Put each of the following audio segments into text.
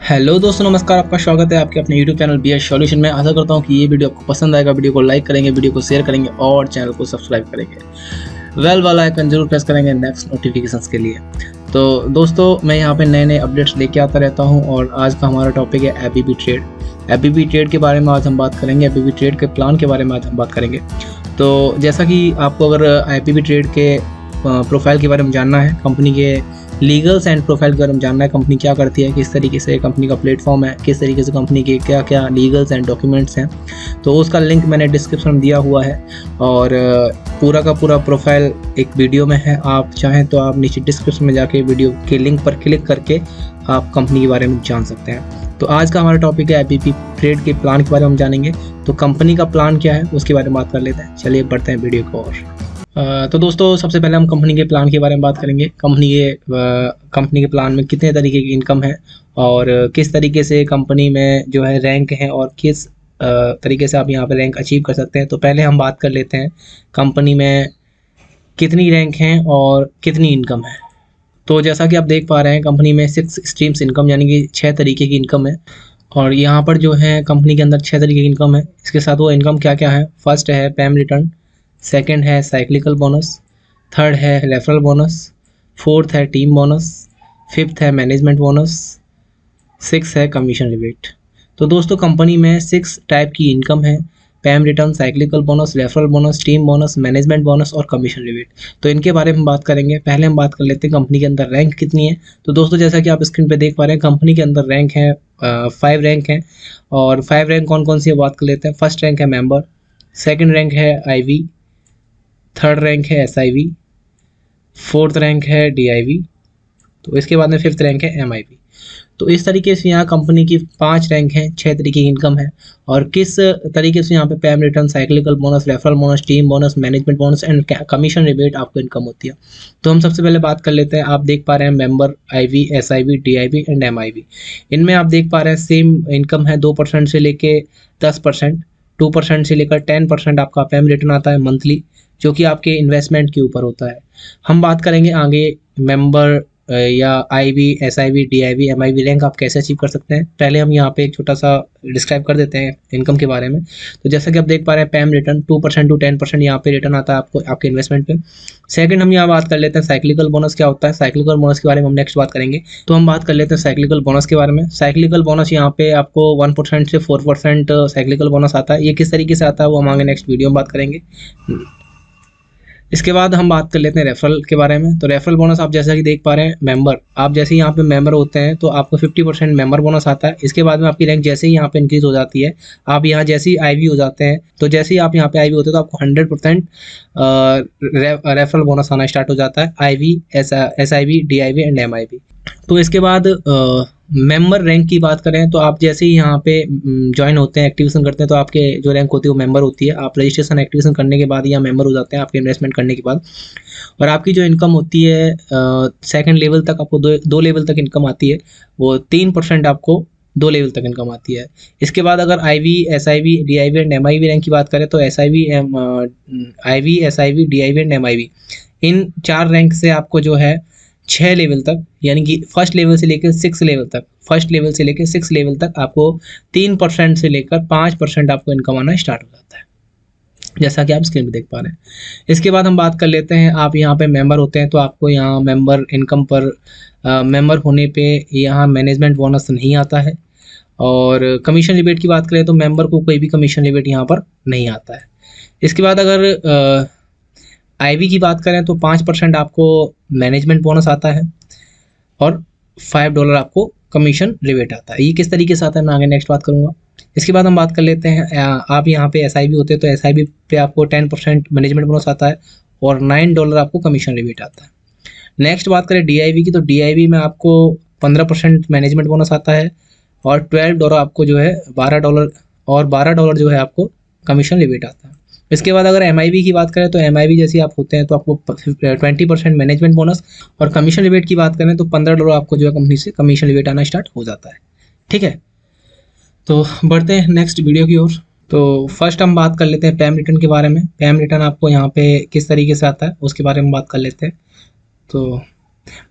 Hello दोस्तों, नमस्कार। आपका स्वागत है आपके अपने यूट्यूब चैनल BS सॉल्यूशन में। आशा करता हूँ कि ये वीडियो आपको पसंद आएगा। वीडियो को लाइक करेंगे, वीडियो को शेयर करेंगे और चैनल को सब्सक्राइब करेंगे। वेल वाला आइकन जरूर प्रेस करेंगे नेक्स्ट नोटिफिकेशंस के लिए। तो दोस्तों, मैं यहाँ पे नए नए अपडेट्स लेके आता रहता हूँ और आज का हमारा टॉपिक है एपीबी ट्रेड। एपीबी ट्रेड के बारे में आज हम बात करेंगे। एपीबी ट्रेड के प्लान के बारे में आज हम बात करेंगे। तो जैसा कि आपको अगर एपीबी ट्रेड के प्रोफाइल के बारे में जानना है, कंपनी के लीगल्स एंड प्रोफाइल के बारे में जानना है, कंपनी क्या करती है, किस तरीके से कंपनी का प्लेटफॉर्म है, किस तरीके से कंपनी के क्या क्या लीगल्स एंड डॉक्यूमेंट्स हैं, तो उसका लिंक मैंने डिस्क्रिप्शन में दिया हुआ है। और पूरा का पूरा प्रोफाइल एक वीडियो में है। आप चाहें तो आप नीचे डिस्क्रिप्शन में जाके वीडियो के लिंक पर क्लिक करके आप कंपनी के बारे में जान सकते हैं। तो आज का हमारा टॉपिक है एपीबी ट्रेड के प्लान के बारे में हम जानेंगे। तो कंपनी का प्लान क्या है उसके बारे में बात कर लेते हैं। चलिए बढ़ते हैं वीडियो को। और तो दोस्तों, सबसे पहले हम कंपनी के प्लान के बारे में बात करेंगे। कंपनी के प्लान में कितने तरीके की इनकम है और किस तरीके से कंपनी में जो है रैंक है और किस तरीके से आप यहाँ पे रैंक अचीव कर सकते हैं। तो पहले हम बात कर लेते हैं कंपनी में कितनी रैंक हैं और कितनी इनकम है। तो जैसा कि आप देख पा रहे हैं, कंपनी में 6 स्ट्रीम्स इनकम यानी कि 6 तरीके की इनकम है। और यहाँ पर जो है कंपनी के अंदर 6 तरीके की इनकम है। इसके साथ वो इनकम क्या क्या है? फर्स्ट है पैम रिटर्न, सेकंड है साइक्लिकल बोनस, थर्ड है रेफरल बोनस, फोर्थ है टीम बोनस, फिफ्थ है मैनेजमेंट बोनस, सिक्स है कमीशन रिबेट। तो दोस्तों, कंपनी में 6 टाइप की इनकम है: PAMM return, cyclical bonus, referral bonus, team bonus, management bonus और कमीशन रिबेट। तो इनके बारे में बात करेंगे। पहले हम बात कर लेते हैं कंपनी के अंदर रैंक कितनी है। तो दोस्तों, जैसा कि आप स्क्रीन पे देख पा रहे हैं, कंपनी के अंदर रैंक है 5 रैंक है। और 5 रैंक कौन कौन सी है बात कर लेते हैं। फर्स्ट रैंक है मेंबर, सेकेंड रैंक है IV, थर्ड रैंक है SIV, फोर्थ रैंक है DIV, तो इसके बाद में फिफ्थ रैंक है MIV। तो इस तरीके से यहाँ कंपनी की 5 रैंक हैं, 6 तरीके की इनकम है। और किस तरीके से यहाँ पे PAMM return, cyclical bonus, referral bonus, team bonus, management bonus and commission rebate आपको इनकम होती है। तो हम सबसे पहले बात कर लेते हैं। आप देख पा रहे हैं member, IV, SIV, DIV and MIV। इनमें आप देख पा रहे हैं सेम इनकम है। 2% से लेके 10%, 2% से लेकर 10% आपका पैम रिटर्न आता है मंथली, जो कि आपके इन्वेस्टमेंट के ऊपर होता है। हम बात करेंगे आगे मेंबर या IV, SIV, DIV, MIV rank आप कैसे अचीव कर सकते हैं। पहले हम यहाँ पे एक छोटा सा डिस्क्राइब कर देते हैं इनकम के बारे में। तो जैसा कि आप देख पा रहे हैं, पैम रिटर्न 2% टू 10% यहाँ पे रिटर्न आता है आपको आपके इन्वेस्टमेंट पे। सेकंड, हम यहाँ बात कर लेते हैं साइक्लिकल बोनस क्या होता है। साइक्लिकल बोनस के बारे में हम नेक्स्ट बात करेंगे। तो हम बात कर लेते हैं साइक्लिकल बोनस के बारे में। साइक्लिकल बोनस यहाँ पे आपको 1% से 4% साइक्लिकल बोनस आता है। ये किस तरीके से आता है वो हम आगे नेक्स्ट वीडियो में बात करेंगे। इसके बाद हम बात कर लेते हैं रेफरल के बारे में। तो रेफरल बोनस आप जैसा कि देख पा रहे हैं, मेंबर, आप जैसे ही यहाँ पे मेंबर होते हैं तो आपको 50% मेंबर बोनस आता है। इसके बाद में आपकी रैंक जैसे ही यहाँ पे इंक्रीज हो जाती है, आप यहाँ जैसे ही IV हो जाते हैं, तो जैसे ही आप यहाँ पे IV होते हैं तो आपको 100% रेफरल बोनस आना स्टार्ट हो जाता है। IV, SIV, DIV and MIV। तो इसके बाद मेंबर रैंक की बात करें तो आप जैसे ही यहाँ पे ज्वाइन होते हैं, एक्टिवेशन करते हैं, तो आपके जो रैंक होती है वो मेंबर होती है। आप रजिस्ट्रेशन एक्टिवेशन करने के बाद या मेंबर हो जाते हैं आपके इन्वेस्टमेंट करने के बाद। और आपकी जो इनकम होती है सेकंड लेवल तक आपको दो लेवल तक इनकम आती है। वो 3% आपको 2 लेवल तक इनकम आती है। इसके बाद अगर IV, SIV, DIV and MIV rank की बात करें तो IV, SIV, DIV and MIV, in 4 rank से आपको जो है 6 लेवल तक, यानी कि फर्स्ट लेवल से लेकर 6 लेवल तक, फर्स्ट लेवल से लेकर 6 लेवल तक आपको 3% से लेकर 5% आपको इनकम आना स्टार्ट हो जाता है, जैसा कि आप स्क्रीन पे देख पा रहे हैं। इसके बाद हम बात कर लेते हैं, आप यहाँ पे मेंबर होते हैं तो आपको यहाँ मेंबर इनकम पर मेंबर होने पे यहाँ मैनेजमेंट बोनस नहीं आता है। और कमीशन रिबेट की बात करें तो मेंबर को कोई भी कमीशन रिबेट यहाँ पर नहीं आता है। इसके बाद अगर IV की बात करें तो 5% आपको मैनेजमेंट बोनस आता है और $5 आपको कमीशन रिबेट आता है। ये किस तरीके से आता है मैं आगे नेक्स्ट बात करूँगा। इसके बाद हम बात कर लेते हैं, आप यहाँ पे SIV होते हैं तो SIV पे आपको 10% मैनेजमेंट बोनस आता है और $9 आपको कमीशन रिबेट आता है। नेक्स्ट बात करें DIV की, तो DIV में आपको 15% मैनेजमेंट बोनस आता है और $12 आपको जो है $12 जो है आपको कमीशन रिबेट आता है। इसके बाद अगर MIV की बात करें तो MIV जैसे आप होते हैं तो आपको 20% मैनेजमेंट बोनस और कमीशन रिबेट की बात करें तो $15 आपको जो है कंपनी से कमीशन रिबेट आना स्टार्ट हो जाता है। ठीक है, तो बढ़ते हैं नेक्स्ट वीडियो की ओर। तो फर्स्ट हम बात कर लेते हैं पैम रिटर्न के बारे में। पैम रिटर्न आपको यहाँ पे किस तरीके से आता है उसके बारे में बात कर लेते हैं। तो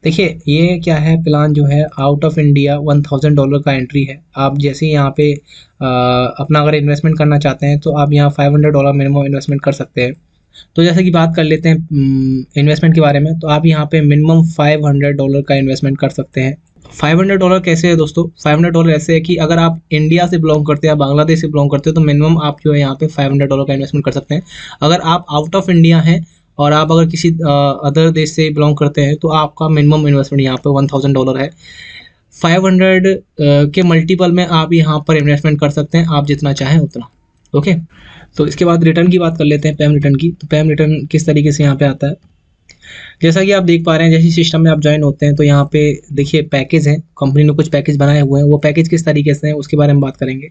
देखिए ये क्या है, प्लान जो है आउट ऑफ इंडिया $1000 का एंट्री है। आप जैसे ही यहाँ पे अपना अगर इन्वेस्टमेंट करना चाहते हैं तो आप यहाँ $500 मिनिमम इन्वेस्टमेंट कर सकते हैं। तो जैसे कि बात कर लेते हैं इन्वेस्टमेंट के बारे में, तो आप यहाँ पे मिनिमम $500 का इन्वेस्टमेंट कर सकते हैं। $500 कैसे है दोस्तों? $500 ऐसे है कि अगर आप इंडिया से बिलोंग करते हैं या बांग्लादेश से बिलोंग करते हो तो मिनिमम आप जो है यहाँ पे $500 का इन्वेस्टमेंट कर सकते हैं। अगर आप आउट ऑफ इंडिया हैं और आप अगर किसी अदर देश से बिलोंग करते हैं तो आपका मिनिमम इन्वेस्टमेंट यहाँ पे $1000 है। 500 के मल्टीपल में आप यहाँ पर इन्वेस्टमेंट कर सकते हैं, आप जितना चाहें उतना। ओके, तो इसके बाद रिटर्न की बात कर लेते हैं, पैम रिटर्न की। तो पैम रिटर्न किस तरीके से यहाँ पे आता है, जैसा कि आप देख पा रहे हैं, जैसे सिस्टम में आप ज्वाइन होते हैं तो यहाँ पे देखिए पैकेज हैं, कंपनी ने कुछ पैकेज बनाए हुए हैं, वो पैकेज किस तरीके से हैं उसके बारे में बात करेंगे।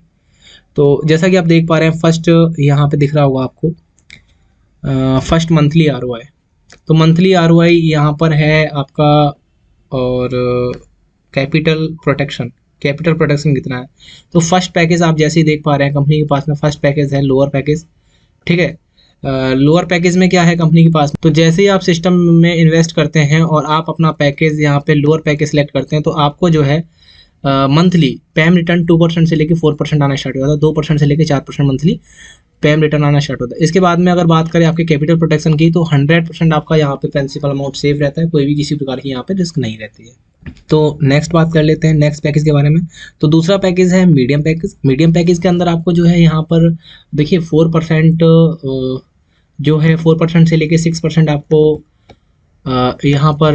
तो जैसा कि आप देख पा रहे हैं, फर्स्ट यहाँ पे दिख रहा होगा आपको फर्स्ट मंथली ROI। तो मंथली ROI यहाँ पर है आपका, और कैपिटल प्रोटेक्शन कितना है। तो फर्स्ट पैकेज आप जैसे ही देख पा रहे हैं, कंपनी के पास में फर्स्ट पैकेज है लोअर पैकेज। ठीक है, लोअर पैकेज में क्या है कंपनी के पास, तो जैसे ही आप सिस्टम में इन्वेस्ट करते हैं और आप अपना पैकेज यहाँ पे लोअर पैकेज सेलेक्ट करते हैं तो आपको जो है मंथली पैम रिटर्न 2% से लेके 4% आना स्टार्ट हो जाता है, 2% से लेके 4% मंथली पैम रिटर्न आना स्टार्ट होता है। इसके बाद में अगर बात करें आपके कैपिटल प्रोटेक्शन की, तो 100% आपका यहाँ पे प्रिंसिपल अमाउंट सेव रहता है, कोई भी किसी प्रकार की यहाँ पे रिस्क नहीं रहती है। तो नेक्स्ट बात कर लेते हैं नेक्स्ट पैकेज के बारे में। तो दूसरा पैकेज है मीडियम पैकेज। मीडियम पैकेज के अंदर आपको जो है यहाँ पर देखिए 4% जो है 4% से लेके 6% आपको यहाँ पर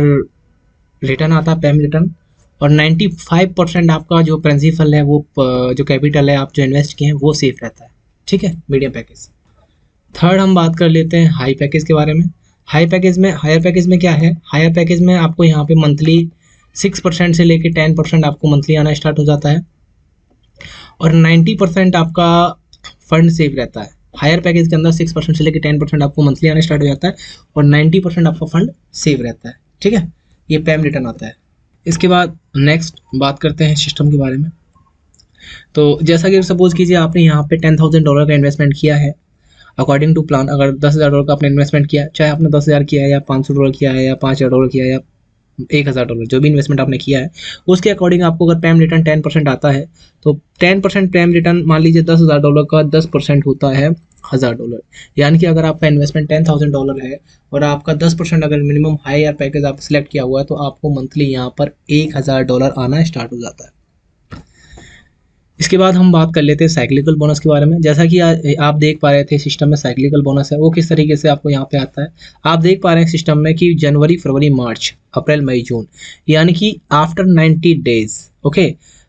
रिटर्न आता है पैम रिटर्न, और 95% आपका जो प्रिंसिपल है वो जो कैपिटल है आप जो इन्वेस्ट किए हैं वो सेफ रहता है। ठीक है, मीडियम पैकेज। थर्ड हम बात कर लेते हैं हाई पैकेज के बारे में। हाई पैकेज में, हायर पैकेज में क्या है, हायर पैकेज में आपको यहाँ पे मंथली 6% से लेके 10% आपको मंथली आना स्टार्ट हो जाता है, और 90% आपका फंड सेव रहता है। हायर पैकेज के अंदर 6% से लेके 10% आपको मंथली आना स्टार्ट हो जाता है, और 90% आपका फंड सेव रहता है। ठीक है, ये पैम रिटर्न आता है। इसके बाद नेक्स्ट बात करते हैं सिस्टम के बारे में। तो जैसा कि सपोज कीजिए आपने यहाँ पे $10,000 का इन्वेस्टमेंट किया है अकॉर्डिंग टू प्लान। अगर $10,000 का आपने इन्वेस्टमेंट किया, चाहे आपने 10,000 किया है या $500 किया है या $5,000 किया है या $1,000, जो भी इन्वेस्टमेंट आपने किया है उसके अकॉर्डिंग आपको अगर पैम रिटर्न 10% आता है तो 10% पैम रिटर्न, मान लीजिए $10,000 का 10% होता है $1,000। यानी कि अगर आपका इन्वेस्टमेंट $10,000 है और आपका 10% अगर मिनिमम हायर पैकेज आप सिलेक्ट किया हुआ है तो आपको मंथली यहाँ पर $1,000 आना स्टार्ट हो जाता है। इसके बाद हम बात कर लेते हैं साइक्लिकल बोनस के बारे में। जैसा कि आप देख पा रहे थे सिस्टम में साइक्लिकल बोनस है, वो किस तरीके से आपको यहाँ पे आता है। आप देख पा रहे हैं सिस्टम में कि जनवरी, फरवरी, मार्च, अप्रैल, मई, जून, यानी कि after 90 days. Okay,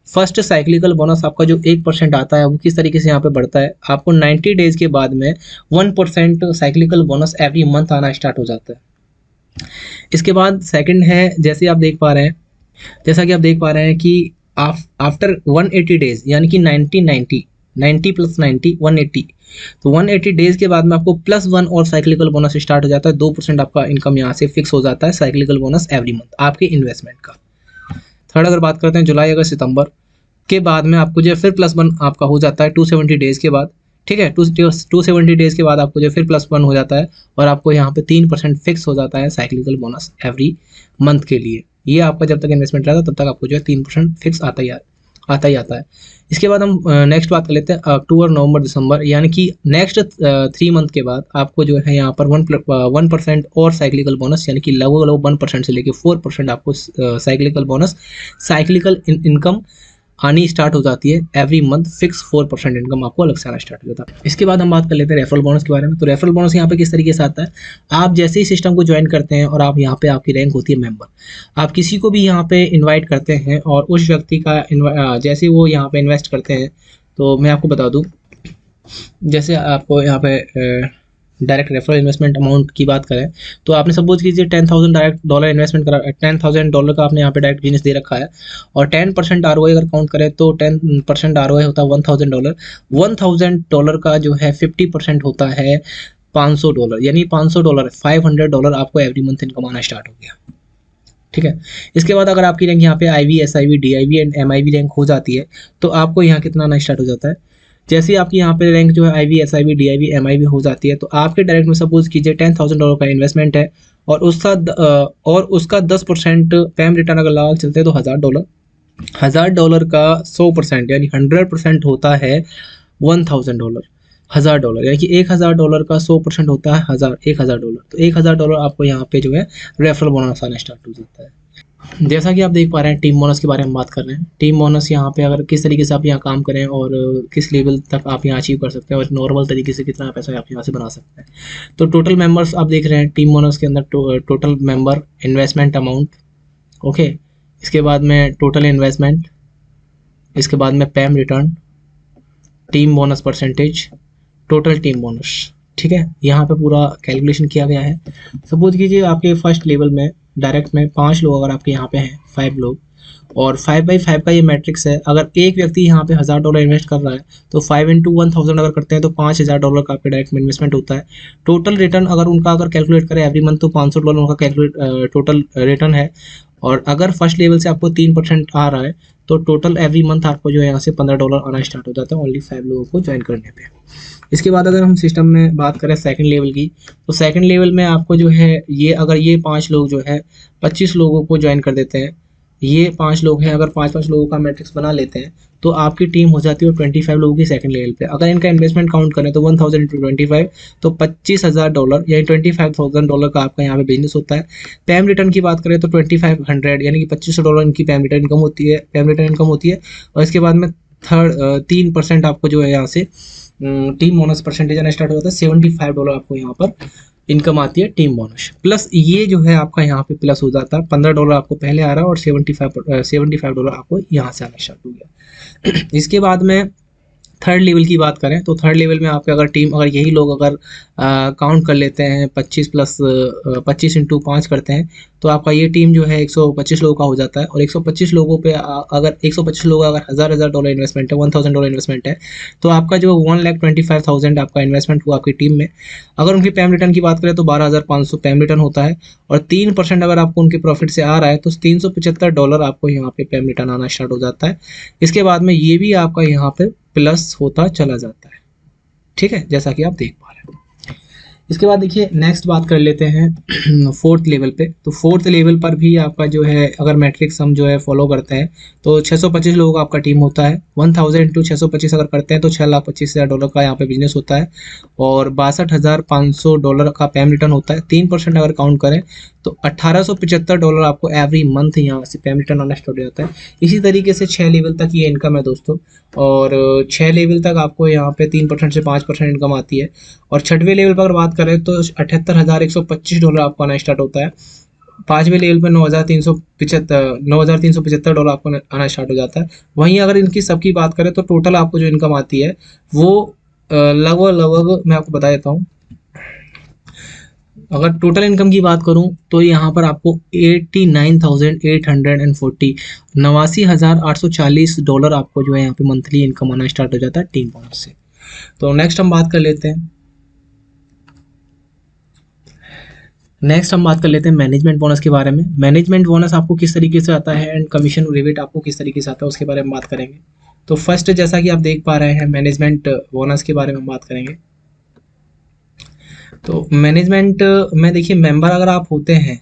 first cyclical bonus आपका जो 1% आता है वो किस तरीके से यहाँ पे बढ़ता है, आपको 90 डेज के बाद में 1% साइक्लिकल बोनस एवरी मंथ आना स्टार्ट हो जाता है। इसके बाद सेकंड है, जैसे आप देख पा रहे हैं, जैसा कि आप देख पा रहे हैं कि आफ्टर 180 डेज, यानी कि 90 प्लस 90 180, तो 180 डेज के बाद में आपको +1 और साइक्लिकल बोनस स्टार्ट हो जाता है। 2% आपका इनकम यहाँ से फिक्स हो जाता है साइक्लिकल बोनस एवरी मंथ आपके इन्वेस्टमेंट का। थर्ड अगर बात करते हैं जुलाई, अगस्त, सितंबर के बाद में आपको जो फिर +1 आपका हो जाता है 270 डेज के बाद। ठीक है, 270 डेज के बाद आपको जो फिर +1 हो जाता है और आपको यहाँ पे 3% फिक्स हो जाता है साइक्लिकल बोनस एवरी मंथ के लिए। ये आपका जब तक इन्वेस्टमेंट रहता है तब तक आपको जो है 3% फिक्स आता ही आता है। इसके बाद हम नेक्स्ट बात कर लेते हैं अक्टूबर, नवंबर, दिसंबर, यानी कि नेक्स्ट 3 मंथ के बाद आपको जो है यहाँ पर 1% और साइक्लिकल बोनस, यानी कि लगभग 1% से लेके 4% आपको साइक्लिकल बोनस, साइक्लिकल इनकम आनी स्टार्ट हो जाती है एवरी मंथ। फिक्स 4% इनकम आपको अलग से आना स्टार्ट हो जाता है। इसके बाद हम बात कर लेते हैं रेफरल बोनस के बारे में। तो रेफरल बोनस यहाँ पे किस तरीके से आता है, आप जैसे ही सिस्टम को ज्वाइन करते हैं और आप यहाँ पे आपकी रैंक होती है मेंबर, आप किसी को भी यहाँ पे इन्वाइट करते हैं और उस व्यक्ति का जैसे वो यहाँ पे इन्वेस्ट करते हैं, तो मैं आपको बता दूँ, जैसे आपको यहाँ पे डायरेक्ट रेफरल इन्वेस्टमेंट अमाउंट की बात करें तो आपने सपोज कीजिए $10,000 इन्वेस्टमेंट करा, $10,000 का आपने यहाँ पे डायरेक्ट बिजनेस दे रखा है, और 10% ROI अगर काउंट करें तो 10% ROI होता है $1,000। $1,000 का जो है 50% होता है $500, यानी $500 $500 आपको एवरी मंथ इनकम आना स्टार्ट हो गया। ठीक है, इसके बाद अगर आपकी रैंक यहाँ पे IB, SIB, DIB and MIB rank हो जाती है तो आपको यहाँ कितना आना स्टार्ट हो जाता है। जैसे आपकी यहाँ पे रैंक जो है IB, SIB, DIB, MIB हो जाती है तो आपके डायरेक्ट में सपोज कीजिए $10,000 का इन्वेस्टमेंट है और उसका 10% पैम रिटर्न अगर लगा के चलते हैं तो $1000। $1000 का 100% यानी 100% होता है $1000। $1000 यानी कि $1000 का 100% होता है $1000। तो $1000 आपको यहाँ पे जो है रेफरल बोनस आना स्टार्ट हो जाता है। जैसा कि आप देख पा रहे हैं टीम बोनस के बारे में बात कर रहे हैं। टीम बोनस यहाँ पे अगर किस तरीके से आप यहाँ काम करें और किस लेवल तक आप यहाँ अचीव कर सकते हैं और नॉर्मल तरीके से कितना पैसा आप यहाँ से बना सकते हैं। तो टोटल मेंबर्स आप देख रहे हैं टीम बोनस के अंदर total member, investment amount, okay, इसके बाद में टोटल इन्वेस्टमेंट, इसके बाद में PAMM return, team bonus percentage, total team bonus. ठीक है, यहाँ पे पूरा कैलकुलेशन किया गया है। सपोज कीजिए आपके फर्स्ट लेवल में डायरेक्ट में 5 लोग अगर आपके यहाँ पे हैं, 5 लोग, और 5/5 का ये मैट्रिक्स है। अगर एक व्यक्ति यहाँ पे $1000 इन्वेस्ट कर रहा है तो 5 × 1000 अगर करते हैं तो $5000 का आपके डायरेक्ट में इन्वेस्टमेंट होता है। टोटल रिटर्न अगर उनका अगर कैलकुलेट करें एवरी मंथ तो $500 उनका कैलकुलेट टोटल रिटर्न है। और अगर फर्स्ट लेवल से आपको 3% आ रहा है तो टोटल एवरी मंथ आपको जो है यहाँ से $15 आना स्टार्ट हो जाता है ओनली 5 लोगों को ज्वाइन करने पे। इसके बाद अगर हम सिस्टम में बात करें सेकंड लेवल की, तो सेकंड लेवल में आपको जो है ये अगर ये 5 लोग जो है 25 लोगों को ज्वाइन कर देते हैं, ये 5 लोग हैं, अगर 5-5 लोगों का मैट्रिक्स बना लेते हैं तो आपकी टीम हो जाती है 25 लोगों की सेकंड लेवल पे। अगर इनका इन्वेस्टमेंट काउंट करें तो 1000 × 25 तो $25,000 यानी $25,000 का आपका यहाँ पे बिजनेस होता है। पैम रिटर्न की बात करें तो 2500 यानी कि $2500 इनकी पैम रिटर्न इनकम होती है। और इसके बाद में 3% आपको जो है यहाँ से टीम बोनस परसेंटेज आना स्टार्ट हो जाता है। $75 आपको यहाँ पर इनकम आती है टीम बोनस, प्लस ये जो है आपका यहाँ पे प्लस हो जाता है। $15 आपको पहले आ रहा है और $75 आपको यहाँ से आना स्टार्ट हो गया। इसके बाद में थर्ड लेवल की बात करें तो थर्ड लेवल में आपके अगर टीम अगर यही लोग अगर काउंट कर लेते हैं 25 × 5 करते हैं तो आपका ये टीम जो है 125 लोगों का हो जाता है। और 125 लोगों पे अगर 125 लोग अगर $1000 इन्वेस्टमेंट है, $1000 इन्वेस्टमेंट है तो आपका जो 1,25,000 आपका इन्वेस्टमेंट हुआ आपकी टीम में। अगर उनकी पैम रिटर्न की बात करें तो 12,500 पैम रिटर्न होता है। और 3% अगर आपको उनके प्रॉफिट से आ रहा है तो $375 आपको यहाँ पे पैम रिटर्न आना स्टार्ट हो जाता है। इसके बाद में ये भी आपका यहाँ पे प्लस होता चला जाता है। ठीक है, जैसा कि आप देख पा रहे हैं। इसके बाद देखिए नेक्स्ट बात कर लेते हैं फोर्थ लेवल पे। तो फोर्थ लेवल पर भी आपका जो है अगर मैट्रिक्स हम जो है फॉलो करते हैं तो 625 लोगों का आपका टीम होता है। 1000 × 625 अगर करते हैं तो $6,25,000 का यहाँ पे बिजनेस होता है। और $62,500 का पैम रिटर्न होता है। 3% अगर काउंट करें तो $1,875 आपको एवरी मंथ यहाँ से पैम रिटर्न आना स्टार्ट हो जाता है। इसी तरीके से 6 लेवल तक ये इनकम है दोस्तों। और 6 लेवल तक आपको यहाँ पे 3% से 5% इनकम आती है। और 6वें लेवल पर अगर बात करें तो $78,125 आपको आना स्टार्ट होता है। 5वें लेवल पे $9,375 आपको आना स्टार्ट हो जाता है। वहीं अगर इनकी सबकी बात करें तो टोटल आपको जो इनकम आती है वो लगभग मैं आपको बता देता हूँ। अगर टोटल इनकम की बात करूं तो यहाँ पर आपको 89,840 $89,840 आपको जो है यहाँ पे मंथली इनकम आना स्टार्ट हो जाता है टीम बोनस से। तो नेक्स्ट हम बात कर लेते हैं मैनेजमेंट बोनस के बारे में। मैनेजमेंट बोनस आपको किस तरीके से आता है एंड कमीशन रिबेट आपको किस तरीके से आता है उसके बारे में बात करेंगे। तो फर्स्ट जैसा कि आप देख पा रहे हैं मैनेजमेंट बोनस के बारे में बात करेंगे। तो मैनेजमेंट में देखिए मेंबर अगर आप होते हैं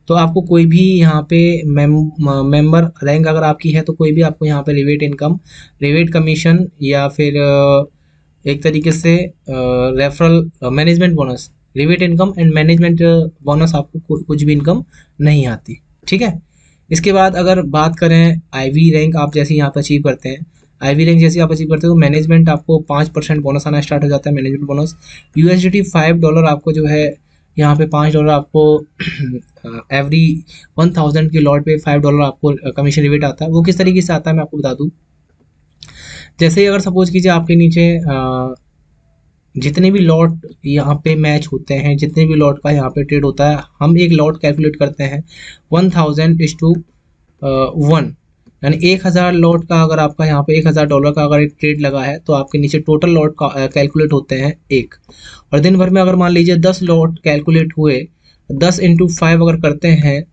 तो आपको कोई भी यहाँ पे मेंबर रैंक अगर आपकी है तो कोई भी आपको यहाँ पे रिबेट इनकम, रिबेट कमीशन या फिर एक तरीके से referral management bonus, rebate income and management bonus आपको कुछ भी इनकम नहीं आती। ठीक है, इसके बाद अगर बात करें आईवी रैंक आप जैसे यहाँ पर अचीव करते हैं, आईवी रैंक जैसे आप अचीव करते हो तो मैनेजमेंट आपको 5% बोनस आना स्टार्ट हो जाता है। मैनेजमेंट बोनस USDT $5 आपको जो है यहाँ पे $5 आपको एवरी 1000 के लॉट पे $5 आपको कमीशन रिबेट आता है। वो किस तरीके से आता है मैं आपको बता दूं। जैसे ही अगर सपोज कीजिए आपके नीचे जितने भी लॉट यहाँ पे मैच होते हैं, जितने भी लॉट का यहाँ पे ट्रेड होता है, हम एक लॉट कैलकुलेट करते हैं 1000:1 यानी 1000 लॉट का अगर आपका यहाँ पे $1000 का अगर एक ट्रेड लगा है तो आपके नीचे टोटल लॉट का कैलकुलेट होते हैं 1। और दिन भर में अगर मान लीजिए 10 लॉट कैलकुलेट हुए, 10 × 5 अगर करते हैं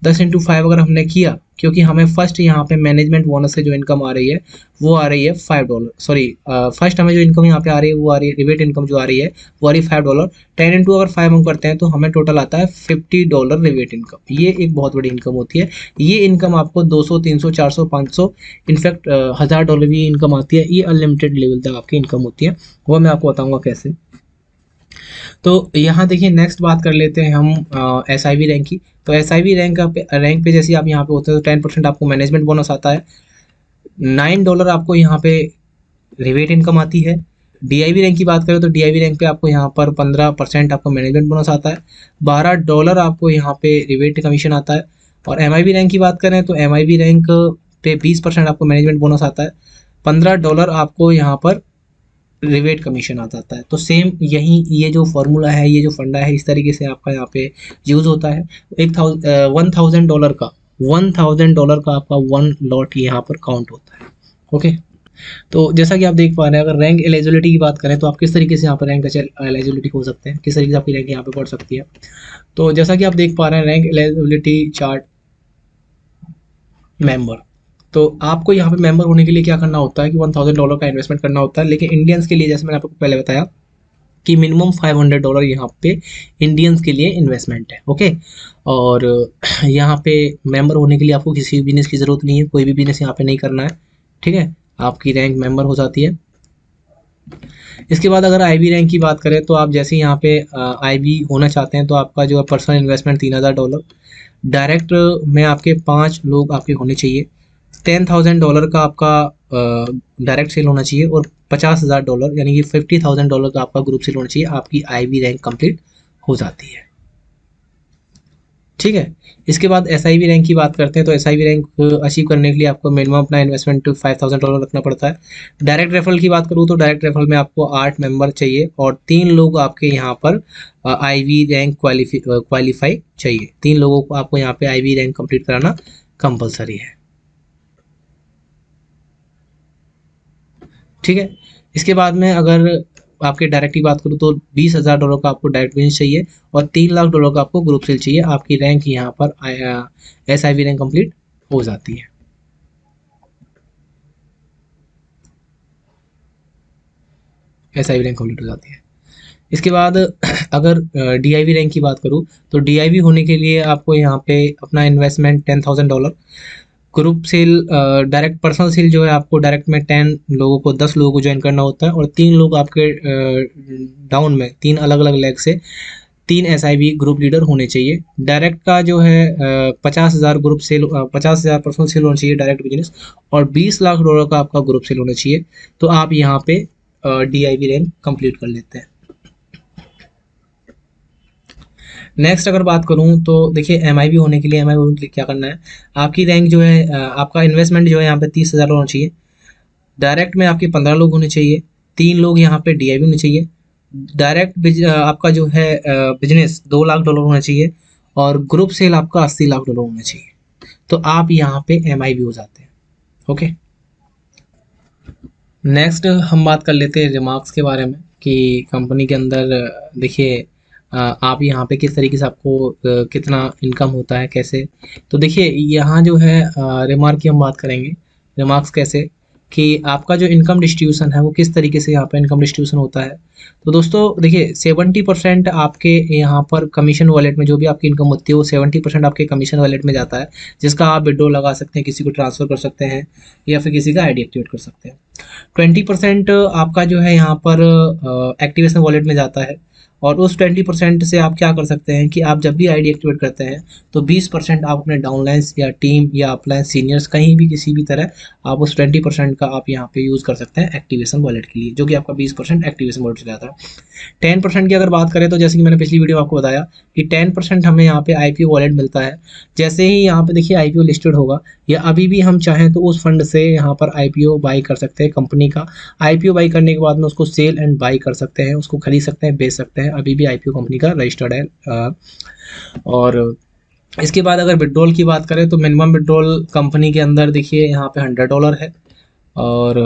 10 × 5 अगर हमने किया, क्योंकि हमें फर्स्ट यहाँ पे मैनेजमेंट बोनस से जो इनकम आ रही है वो आ रही है $5, सॉरी फर्स्ट हमें जो इनकम यहाँ पे आ रही है वो आ रही है रिबेट इनकम जो आ रही है वो आ रही है $5। 10 × अगर 5 हम करते हैं तो हमें टोटल आता है $50 रिबेट इनकम। ये एक बहुत बड़ी इनकम होती है। ये इनकम आपको 200, 300, 400, 500, इनफैक्ट $1000 भी इनकम आती है। ये अनलिमिटेड लेवल तक आपकी इनकम होती है, वो मैं आपको बताऊंगा कैसे। तो यहाँ देखिए नेक्स्ट बात कर लेते हैं हम एस आई वी रैंक की। तो एस आई वी रैंक पे जैसे आप यहाँ पे होते हैं तो 10% आपको मैनेजमेंट बोनस आता है, $9 आपको यहाँ पे रिबेट इनकम आती है। डी आई वी रैंक की बात करें तो डी आई वी रैंक पे आपको यहाँ पर 15% आपको मैनेजमेंट बोनस आता है, $12 आपको यहाँ पे रिबेट कमीशन आता है। और एम आई वी रैंक की बात करें तो एम आई वी रैंक पे 20% आपको मैनेजमेंट बोनस आता है, $15 आपको यहाँ पर रिबेट कमीशन आ जाता है। तो सेम यही ये जो फॉर्मूला है, ये जो फंडा है, इस तरीके से आपका यहाँ पे यूज होता है। $1000 का $1000 का आपका वन लॉट यहाँ पर काउंट होता है। ओके, तो जैसा कि आप देख पा रहे हैं, अगर रैंक एलिजिबिलिटी की बात करें तो आप किस तरीके से यहाँ पर रैंक एलिजिबिलिटी हो सकते हैं, किस तरीके से आपकी रैंक यहाँ पे बढ़ सकती है। तो जैसा कि आप देख पा रहे हैं रैंक एलिजिबिलिटी चार्ट मेंबर, तो आपको यहाँ पे मेंबर होने के लिए क्या करना होता है कि $1000 का इन्वेस्टमेंट करना होता है। लेकिन इंडियंस के लिए जैसे मैंने आपको पहले बताया कि मिनिमम $500 यहाँ पे इंडियंस के लिए इन्वेस्टमेंट है। ओके, और यहाँ पे मेंबर होने के लिए आपको किसी भी बिजनेस की ज़रूरत नहीं है, कोई भी बिजनेस यहाँ पे नहीं करना है। ठीक है, आपकी रैंक मेंबर हो जाती है। इसके बाद अगर आई बी रैंक की बात करें तो आप जैसे यहाँ पे आई बी होना चाहते हैं तो आपका जो है पर्सनल इन्वेस्टमेंट $3000, डायरेक्ट में आपके 5 लोग आपके होने चाहिए, $10,000 का आपका डायरेक्ट सेल होना चाहिए और $50,000 यानी कि $50,000 का आपका ग्रुप सेल होना चाहिए। आपकी आई बी रैंक कंप्लीट हो जाती है। ठीक है, इसके बाद एस आई वी रैंक की बात करते हैं तो S I V rank achieve करने के लिए आपको मिनिमम अपना इन्वेस्टमेंट $5,000 रखना पड़ता है। डायरेक्ट रेफरल की बात करूँ तो डायरेक्ट रेफरल में आपको 8 मेंबर चाहिए और 3 लोग आपके यहाँ पर आई वी रैंक क्वालिफाई चाहिए। 3 लोगों को आपको यहाँ पे आई वी रैंक कंप्लीट कराना कंपलसरी है। ठीक है, इसके बाद में अगर आपके डायरेक्ट की बात करूँ तो $20,000 का आपको डायरेक्ट बिजनेस चाहिए और $3 लाख का आपको ग्रुप सेल चाहिए। आपकी रैंक यहाँ पर S I V rank complete हो जाती है। S I V rank complete हो जाती है। इसके बाद अगर डी आई वी रैंक की बात करूँ तो डी आई वी होने के लिए आपको यहाँ पे अपना investment $10,000, group sale direct personal sale जो है आपको डायरेक्ट में 10 लोगों को ज्वाइन करना होता है और 3 लोग आपके डाउन में 3 अलग अलग लेग से 3 S I B group leader होने चाहिए। डायरेक्ट का जो है 50,000 ग्रुप सेल 50,000 पर्सनल सेल होना चाहिए डायरेक्ट बिजनेस और $20 लाख का आपका ग्रुप सेल होना चाहिए। तो आप यहाँ पे D I B rank complete कर लेते हैं। नेक्स्ट अगर बात करूँ तो देखिए एम आई बी होने के लिए क्या करना है, आपकी रैंक जो है आपका इन्वेस्टमेंट जो है यहाँ पे 30,000 होना चाहिए, डायरेक्ट में आपके 15 लोग होने चाहिए, 3 लोग यहाँ पे डी आई बी होने चाहिए, डायरेक्ट आपका जो है बिजनेस $2 लाख होना चाहिए और ग्रुप सेल आपका $80 लाख होना चाहिए। तो आप यहाँ पे एम आई बी हो जाते हैं। ओके, नेक्स्ट हम बात कर लेते हैं रिमार्क्स के बारे में कि कंपनी के अंदर देखिए आप यहाँ पे किस तरीके से आपको कितना इनकम होता है कैसे। तो देखिए यहाँ जो है रिमार्क की हम बात करेंगे। रिमार्क्स कैसे कि आपका जो इनकम डिस्ट्रीब्यूशन है वो किस तरीके से यहाँ पे इनकम डिस्ट्रीब्यूशन होता है। तो दोस्तों देखिए 70% आपके यहाँ पर कमीशन वॉलेट में जो भी आपकी इनकम होती है वो 70% आपके कमीशन वॉलेट में जाता है, जिसका आप विड्रॉ लगा सकते हैं, किसी को ट्रांसफ़र कर सकते हैं या फिर किसी का आईडी एक्टिवेट कर सकते हैं। 20% आपका जो है यहाँ पर एक्टिवेशन वॉलेट में जाता है और उस 20% से आप क्या कर सकते हैं कि आप जब भी आईडी एक्टिवेट करते हैं तो 20% आप अपने डाउनलाइंस या टीम या अपलाइन सीनियर्स कहीं भी किसी भी तरह आप उस 20% का आप यहाँ पे यूज़ कर सकते हैं एक्टिवेशन वॉलेट के लिए, जो कि आपका 20% एक्टिवेशन वॉलेट से जाता है। 10% की अगर बात करें तो जैसे कि मैंने पिछली वीडियो में आपको बताया कि 10% हमें यहाँ पे आईपीओ वॉलेट मिलता है। जैसे ही यहाँ पे देखिए आईपीओ लिस्टेड होगा या अभी भी हम चाहें तो उस फंड से यहाँ पर आईपीओ बाई कर सकते हैं कंपनी का। आईपीओ बाई करने के बाद में उसको सेल एंड बाई कर सकते हैं, उसको खरीद सकते हैं, बेच सकते हैं। अभी भी आईपीओ कंपनी का रजिस्टर्ड है। और इसके बाद अगर विड्रॉल की बात करें तो मिनिमम विड्रॉल कंपनी के अंदर देखिए यहाँ पे $100 है और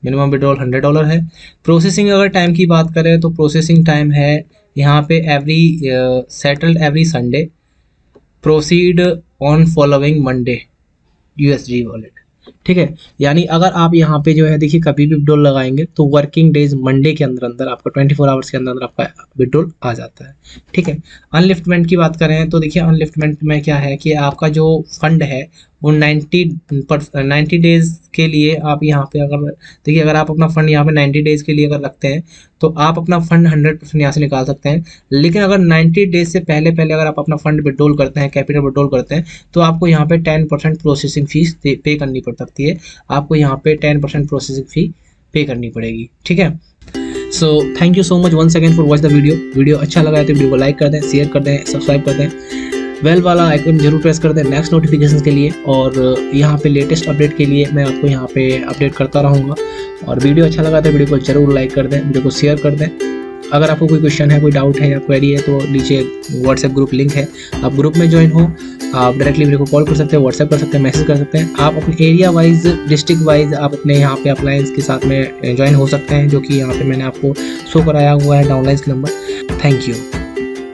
मिनिमम विड्रॉल $100 है। प्रोसेसिंग अगर टाइम की बात करें तो प्रोसेसिंग टाइम है यहाँ पे every settled every Sunday proceed on following Monday USD wallet. ठीक है, यानी अगर आप यहाँ पे जो है देखिए कभी भी विड्रॉल लगाएंगे तो वर्किंग डेज मंडे के अंदर अंदर आपका 24 आवर्स के अंदर अंदर आपका विड्रॉल आ जाता है। ठीक है, अनलिफ्टमेंट की बात करें तो देखिए अनलिफ्टमेंट में क्या है कि आपका जो फंड है वो 90 डेज के लिए आप यहाँ पे अगर देखिए अगर आप अपना फंड यहाँ पे 90 डेज के लिए अगर रखते हैं तो आप अपना फंड 100% यहाँ से निकाल सकते हैं। लेकिन अगर 90 डेज से पहले पहले अगर आप अपना फंड विड्रॉल करते हैं, कैपिटल विड्रॉल करते हैं, तो आपको यहाँ पे 10% प्रोसेसिंग फीस पे करनी पड़ सकती है। आपको यहाँ पे 10% प्रोसेसिंग फी पे करनी पड़ेगी। ठीक है, so thank you so much once again for watch the video अच्छा लगा है तो वीडियो को लाइक कर दें, शेयर कर दें, सब्सक्राइब कर दें, बेल वाला आइकन जरूर प्रेस कर दें नेक्स्ट नोटिफिकेशन के लिए। और यहाँ पे लेटेस्ट अपडेट के लिए मैं आपको यहाँ पे अपडेट करता रहूँगा। और वीडियो अच्छा लगा तो वीडियो को जरूर लाइक कर दें, वीडियो को शेयर कर दें। अगर आपको कोई क्वेश्चन है, कोई डाउट है या क्वेरी है तो नीचे व्हाट्सएप ग्रुप लिंक है, आप ग्रुप में ज्वाइन हो, आप डायरेक्टली मेरे को कॉल कर सकते हैं, व्हाट्सएप कर सकते हैं, मैसेज कर सकते हैं। आप अपने एरिया वाइज, डिस्ट्रिक्ट वाइज आप अपने यहाँ पे अपलायंस के साथ में ज्वाइन हो सकते हैं, जो कि यहाँ पे मैंने आपको शो कराया हुआ है डाउनलाइंस के नंबर। Thank you.